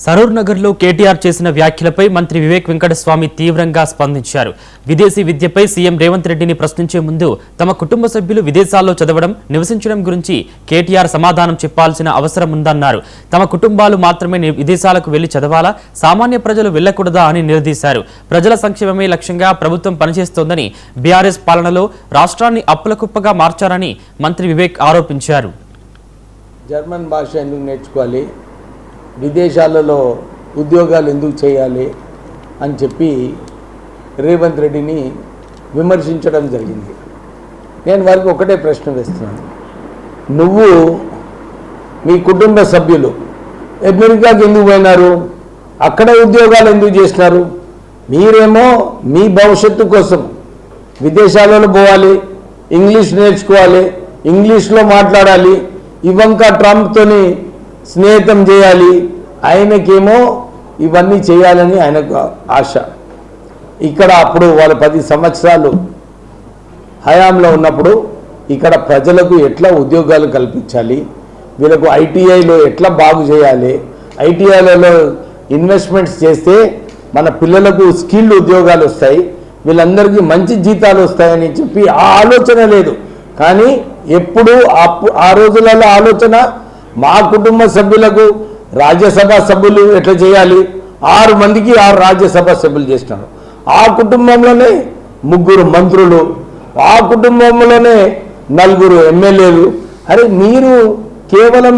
సరూర్ నగర్లో కేటీఆర్ చేసిన వ్యాఖ్యలపై మంత్రి వివేక్ వెంకటస్వామి తీవ్రంగా స్పందించారు. విదేశీ విద్యపై సీఎం రేవంత్ రెడ్డిని ప్రశ్నించే ముందు తమ కుటుంబ సభ్యులు విదేశాల్లో చదవడం, నివసించడం గురించి కేటీఆర్ సమాధానం చెప్పాల్సిన అవసరం ఉందన్నారు. తమ కుటుంబాలు మాత్రమే విదేశాలకు వెళ్లి చదవాలా, సామాన్య ప్రజలు వెళ్లకూడదా అని నిలదీశారు. ప్రజల సంక్షేమమే లక్ష్యంగా ప్రభుత్వం పనిచేస్తోందని, బీఆర్ఎస్ పాలనలో రాష్ట్రాన్ని అప్పుల కుప్పగా మార్చారని మంత్రి వివేక్ ఆరోపించారు. జర్మన్ భాష ఎందుకు నేర్చుకోవాలి, విదేశాలలో ఉద్యోగాలు ఎందుకు చేయాలి అని చెప్పి రేవంత్ రెడ్డిని విమర్శించడం జరిగింది. నేను వారికి ఒకటే ప్రశ్న వేస్తున్నాను. నువ్వు మీ కుటుంబ సభ్యులు అమెరికాకి ఎందుకు పోయినారు, అక్కడ ఉద్యోగాలు ఎందుకు చేసినారు? మీరేమో మీ భవిష్యత్తు కోసం విదేశాలలో పోవాలి, ఇంగ్లీష్ నేర్చుకోవాలి, ఇంగ్లీష్లో మాట్లాడాలి, ఇవంకా ట్రంప్తోని స్నేహితం చేయాలి, ఆయనకేమో ఇవన్నీ చేయాలని ఆయనకు ఆశ. ఇక్కడ అప్పుడు వాళ్ళ 10 సంవత్సరాలు హయాంలో ఉన్నప్పుడు ఇక్కడ ప్రజలకు ఎట్లా ఉద్యోగాలు కల్పించాలి, వీళ్ళకు ఐటీఐలో ఎట్లా బాగు చేయాలి, ఐటీఐలలో ఇన్వెస్ట్మెంట్స్ చేస్తే మన పిల్లలకు స్కిల్డ్ ఉద్యోగాలు వస్తాయి, వీళ్ళందరికీ మంచి జీతాలు వస్తాయని చెప్పి ఆ ఆలోచన లేదు. కానీ ఎప్పుడు ఆ రోజులలో ఆలోచన మా కుటుంబ సభ్యులకు రాజ్యసభ సభ్యులు ఎట్లా చేయాలి, 6 మందికి 6 రాజ్యసభ సభ్యులు చేసినారు. ఆ కుటుంబంలోనే 3 మంత్రులు, ఆ కుటుంబంలోనే 4 ఎమ్మెల్యేలు. అరే మీరు కేవలం